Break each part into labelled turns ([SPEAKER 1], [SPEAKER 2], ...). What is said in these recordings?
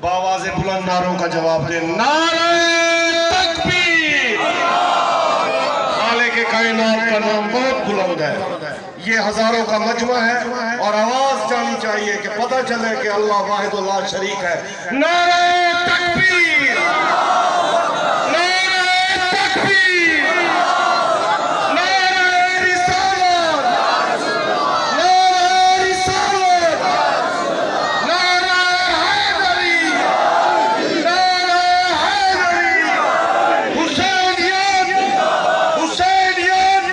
[SPEAKER 1] باواز بلند نعروں کا جواب دے، نعرہ تکبیر! خالق کائنات کا نام بہت بلند ہے، یہ ہزاروں کا مجمع ہے اور آواز جانی چاہیے کہ پتہ چلے کہ اللہ واحد اللہ شریک ہے۔ نعرہ تکبیر! نعرہ تکبیر! نعرہ رسالت! نعرہ رسالت! نعرہ حیدری! نعرہ حیدری! حسینیت! حسینیت!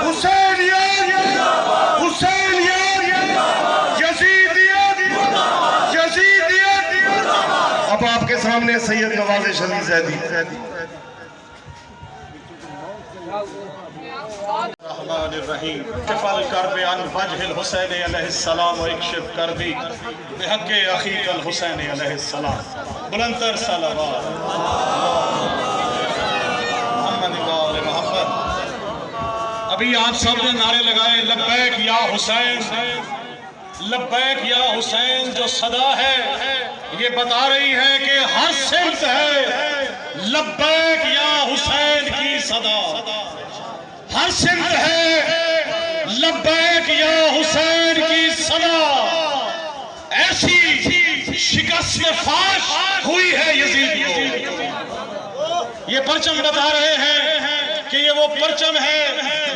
[SPEAKER 1] حسینیت! حسینیت! یزیدیت! یزیدیت! اب آپ کے سامنے سید نواز شریف زیدی۔ الرحمن الرحیم کفل کرب عن وجہ الحسین علیہ السلام و اکشف کربی بحق اخیق الحسین علیہ السلام۔ بلندتر صلوات محمد وآل محمد۔ ابھی آپ سب نے نعرے لگائے لبیک یا حسین، لبیک یا حسین، جو صدا ہے یہ بتا رہی ہے کہ ہر سمت ہے لبیک یا حسین کی صدا، ہر سمت ہے لبیک یا حسین کی صدا۔ ایسی شکست فاش ہوئی ہے یزیدیوں، یہ پرچم بتا رہے ہیں کہ یہ وہ پرچم ہے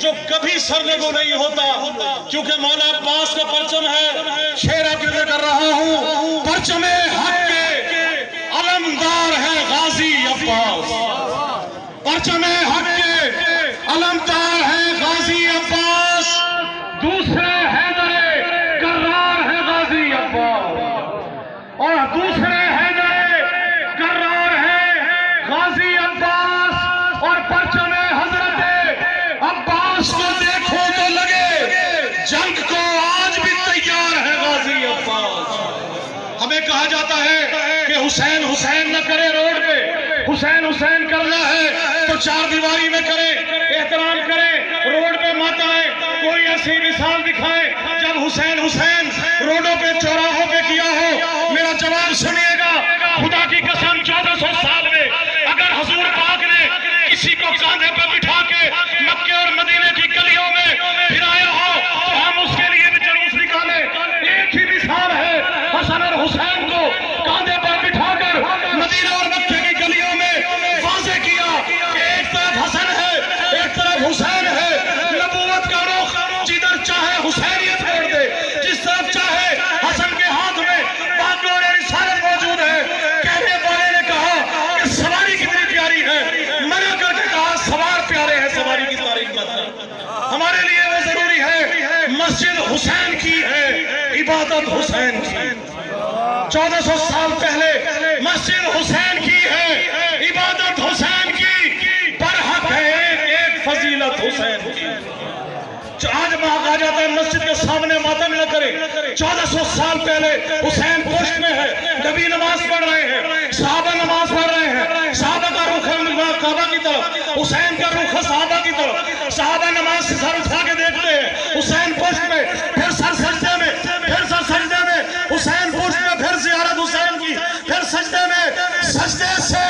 [SPEAKER 1] جو کبھی سرنگو نہیں ہوتا، کیونکہ مولا عباس کا پرچم ہے۔ شعر آپ کے کر رہا ہوں، پرچم حق کے علمدار ہے غازی عباس، پرچم حق کے علمدار ہے غازی عباس، دوسرے حیدر کرار ہے غازی عباس، اور دوسرے حیدر کرار ہے غازی عباس، اور پرچم حضرت عباس کو دیکھو تو لگے جنگ کو آج بھی تیار ہے غازی عباس۔ ہمیں کہا جاتا ہے کہ حسین حسین نہ کرے روڈ پہ، حسین حسین کرنا ہے تو چار دیواری میں کرے، احترام کرے، روڈ پہ مت آئے، کوئی ایسی مثال دکھائے جب حسین حسین روڈوں پہ چوراہوں پہ کیا ہو۔ میرا جواب سنیے گا، خدا کی قسم 1400 سال میں اگر حضور پاک نے کسی کو کاندھے پہ بٹھا کے مکے اور مدینے کی گلیوں میں پھرایا ہو تو ہم اس کے لیے بھی جلوس نکالیں۔ ایک ہی مثال ہے، حسن اور حسین کو کاندھے پر بٹھا کر مدینہ اور مکے کی گلیوں میں واضح کیا کہ ایک طرف حسن ہے ایک طرف حسین ہے۔ نبوت کا رخ جدھر چاہے حسینیت چھوڑ دے، جس طرف چاہے حسن کے ہاتھ میں باغور رسالت موجود ہے۔ کہنے والے نے کہا کہ سواری کتنی پیاری ہے، منع کر کے کہا سوار پیارے ہیں، سواری کی تعریف مت کر۔ ہمارے لیے وہ ضروری ہے، مسجد حسین کی ہے، عبادت حسین کی۔ 1400 سال پہلے مسجد حسین کی ہے، عبادت حسین کی، برحق ہے ایک فضیلت حسین کی۔ آج کہا جاتا ہے مسجد کے سامنے ماتم نہ کرے، 1400 سال پہلے حسین پشت میں ہے، نبی نماز پڑھ رہے ہیں، صحابہ نماز پڑھ رہے ہیں، صحابہ کا رخ کعبہ کی طرف، حسین کا رخ صحابہ کی طرف، صحابہ نماز سے سر اٹھا کے دیکھتے ہیں، حسین پشت میں، پھر سر سجدے میں، پھر سر سجدے میں، حسین پشت میں، پھر زیارت حسین کی، پھر سجدے میں، سجدے سے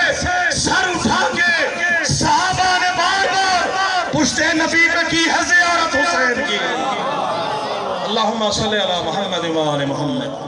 [SPEAKER 1] سر اٹھا کے صحابہ نے بار بار پشت نبی پہ کی ہے زیارت حسین کی۔ اللہم صلی علی محمد و آل محمد۔